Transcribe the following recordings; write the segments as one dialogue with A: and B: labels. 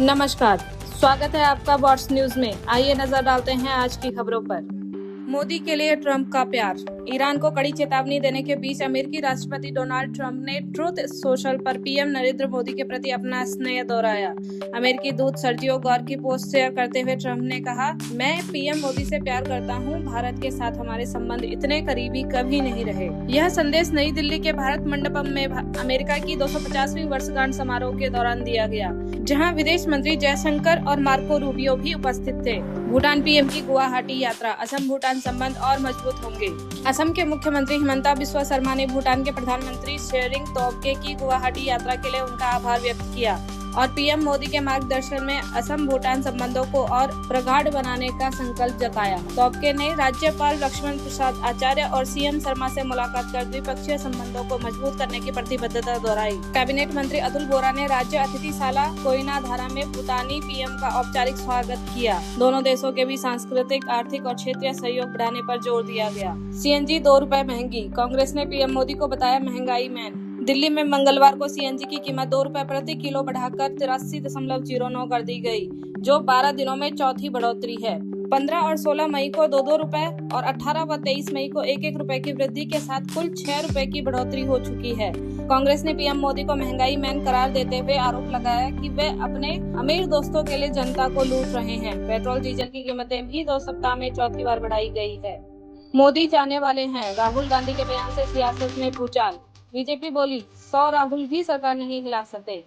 A: नमस्कार, स्वागत है आपका वॉट्स न्यूज में। आइए नजर डालते हैं आज की खबरों पर। मोदी के लिए ट्रंप का प्यार। ईरान को कड़ी चेतावनी देने के बीच अमेरिकी राष्ट्रपति डोनाल्ड ट्रंप ने ट्रूथ सोशल पर पीएम नरेंद्र मोदी के प्रति अपना स्नेह दोहराया। अमेरिकी दूत सर्जियो गौर की पोस्ट शेयर करते हुए ट्रंप ने कहा, मैं पीएम मोदी से प्यार करता हूं। भारत के साथ हमारे संबंध इतने करीबी कभी नहीं रहे। यह संदेश नई दिल्ली के भारत मंडपम में अमेरिका की 250वीं वर्षगांठ समारोह के दौरान दिया गया, जहां विदेश मंत्री जयशंकर और मार्को रूबियो भी उपस्थित थे। भूटान पीएम की गुवाहाटी यात्रा। असम भूटान संबंध और मजबूत होंगे। असम के मुख्यमंत्री हिमंता बिस्वा शर्मा ने भूटान के प्रधानमंत्री शेरिंग तोब्गे की गुवाहाटी यात्रा के लिए उनका आभार व्यक्त किया और पीएम मोदी के मार्गदर्शन में असम भूटान संबंधों को और प्रगाढ़ बनाने का संकल्प जताया। तोब्गे ने राज्यपाल लक्ष्मण प्रसाद आचार्य और सीएम शर्मा से मुलाकात कर द्विपक्षीय संबंधों को मजबूत करने की प्रतिबद्धता दोहराई। कैबिनेट मंत्री अतुल बोरा ने राज्य अतिथिशाला कोइनाधारा में भूटानी पीएम का औपचारिक स्वागत किया। दोनों देशों के बीच सांस्कृतिक, आर्थिक और क्षेत्रीय सहयोग बढ़ाने पर जोर दिया गया। सीएनजी 2 रुपए महंगी। कांग्रेस ने पीएम मोदी को बताया महंगाई मैन। दिल्ली में मंगलवार को सीएनजी की कीमत 2 रुपए प्रति किलो बढ़ाकर 83.09 कर दी गई, जो 12 दिनों में चौथी बढ़ोतरी है। 15 और 16 मई को 2-2 रुपए और 18 व 23 मई को 1-1 रुपए की वृद्धि के साथ कुल 6 रुपए की बढ़ोतरी हो चुकी है। कांग्रेस ने पीएम मोदी को महंगाई मैन करार देते हुए आरोप लगाया कि वे अपने अमीर दोस्तों के लिए जनता को लूट रहे हैं। पेट्रोल डीजल की कीमतें भी 2 सप्ताह में चौथी बार बढ़ाई गई है। मोदी जाने वाले हैं। राहुल गांधी के बयान से सियासत में भूचाल। बीजेपी बोली, 100 राहुल भी सरकार नहीं हिला सकते।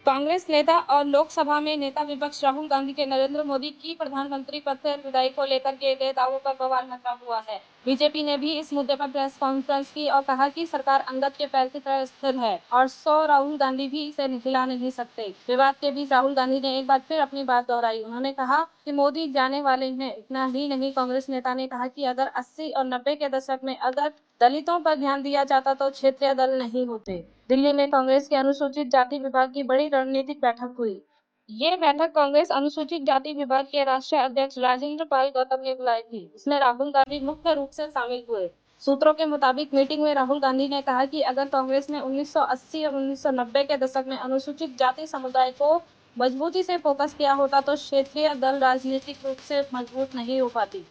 A: कांग्रेस नेता और लोकसभा में नेता विपक्ष राहुल गांधी के नरेंद्र मोदी की प्रधानमंत्री पद से विदाई को लेकर किए गए दावों पर बवाल मचा हुआ है। बीजेपी ने भी इस मुद्दे पर प्रेस कॉन्फ्रेंस की और कहा कि सरकार अंगद के पैर की तरह स्थिर है और 100 राहुल गांधी भी इसे हिला नहीं सकते। विवाद के बीच राहुल गांधी ने एक बार फिर अपनी बात दोहराई। उन्होंने कहा कि मोदी जाने वाले हैं। इतना ही नहीं, कांग्रेस नेता ने कहा कि अगर 80 और 90 के दशक में अगर दलितों पर ध्यान दिया जाता तो क्षेत्रीय दल नहीं होते। दिल्ली में कांग्रेस के अनुसूचित जाति विभाग की बड़ी रणनीतिक बैठक हुई। ये बैठक कांग्रेस अनुसूचित जाति विभाग के राष्ट्रीय अध्यक्ष राजेंद्र पाल गौतम ने बुलाई थी। इसमें राहुल गांधी मुख्य रूप से शामिल हुए। सूत्रों के मुताबिक मीटिंग में राहुल गांधी ने कहा कि अगर कांग्रेस ने 1980 और 1990 के दशक में अनुसूचित जाति समुदाय को मजबूती से फोकस किया होता तो क्षेत्रीय दल राजनीतिक रूप से मजबूत नहीं हो पाती।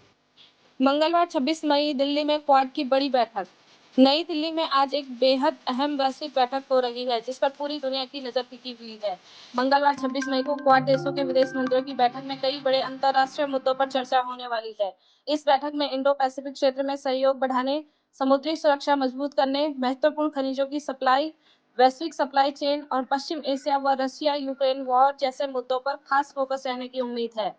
A: मंगलवार 26 मई दिल्ली में क्वाड की बड़ी बैठक। नई दिल्ली में आज एक बेहद अहम वैश्विक बैठक हो रही है, जिस पर पूरी दुनिया की नजर टिकी हुई है। मंगलवार 26 मई को क्वाड देशों के विदेश मंत्रियों की बैठक में कई बड़े अंतर्राष्ट्रीय मुद्दों पर चर्चा होने वाली है। इस बैठक में इंडो पैसिफिक क्षेत्र में सहयोग बढ़ाने, समुद्री सुरक्षा मजबूत करने, महत्वपूर्ण खनिजों की सप्लाई, वैश्विक सप्लाई चेन और पश्चिम एशिया व रशिया यूक्रेन वॉर जैसे मुद्दों पर खास फोकस रहने की उम्मीद है।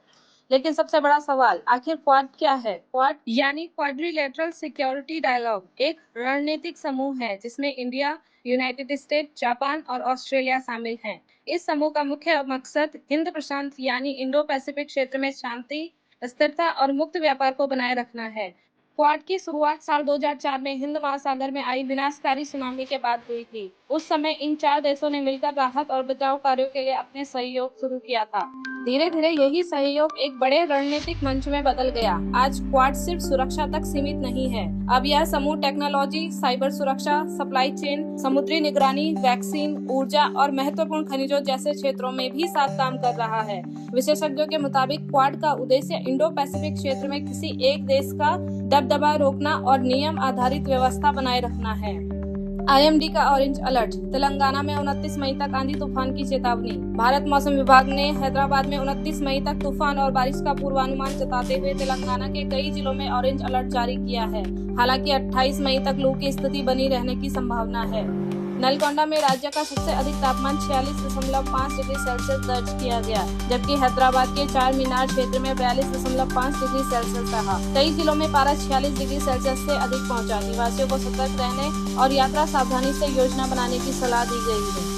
A: लेकिन सबसे बड़ा सवाल, आखिर क्वाड क्या है? क्वाड यानी क्वाड्रिलेटरल सिक्योरिटी डायलॉग एक रणनीतिक समूह है जिसमें इंडिया, यूनाइटेड स्टेट, जापान और ऑस्ट्रेलिया शामिल हैं। इस समूह का मुख्य मकसद हिंद प्रशांत यानी इंडो पैसिफिक क्षेत्र में शांति, स्थिरता और मुक्त व्यापार को बनाए रखना है। क्वाड की शुरुआत साल 2004 में हिंद महासागर में आई विनाशकारी सुनामी के बाद हुई थी। उस समय इन 4 देशों ने मिलकर राहत और बचाव कार्यों के लिए अपने सहयोग शुरू किया था। धीरे धीरे यही सहयोग एक बड़े रणनीतिक मंच में बदल गया। आज क्वाड सिर्फ सुरक्षा तक सीमित नहीं है। अब यह समूह टेक्नोलॉजी, साइबर सुरक्षा, सप्लाई चेन, समुद्री निगरानी, वैक्सीन, ऊर्जा और महत्वपूर्ण खनिजों जैसे क्षेत्रों में भी साथ काम कर रहा है। विशेषज्ञों के मुताबिक क्वाड का उद्देश्य इंडो पैसिफिक क्षेत्र में किसी एक देश का दबदबा रोकना और नियम आधारित व्यवस्था बनाए रखना है। आईएमडी का ऑरेंज अलर्ट। तेलंगाना में 29 मई तक आंधी तूफान की चेतावनी। भारत मौसम विभाग ने हैदराबाद में 29 मई तक तूफान और बारिश का पूर्वानुमान जताते हुए तेलंगाना के कई जिलों में ऑरेंज अलर्ट जारी किया है। हालांकि 28 मई तक लू की स्थिति बनी रहने की संभावना है। नलगोंडा में राज्य का सबसे अधिक तापमान 46.5 डिग्री सेल्सियस दर्ज किया गया, जबकि हैदराबाद के 4 मीनार क्षेत्र में 42.5 डिग्री सेल्सियस रहा। कई जिलों में पारा 46 डिग्री सेल्सियस से अधिक पहुंचा। निवासियों को सतर्क रहने और यात्रा सावधानी से योजना बनाने की सलाह दी गई है।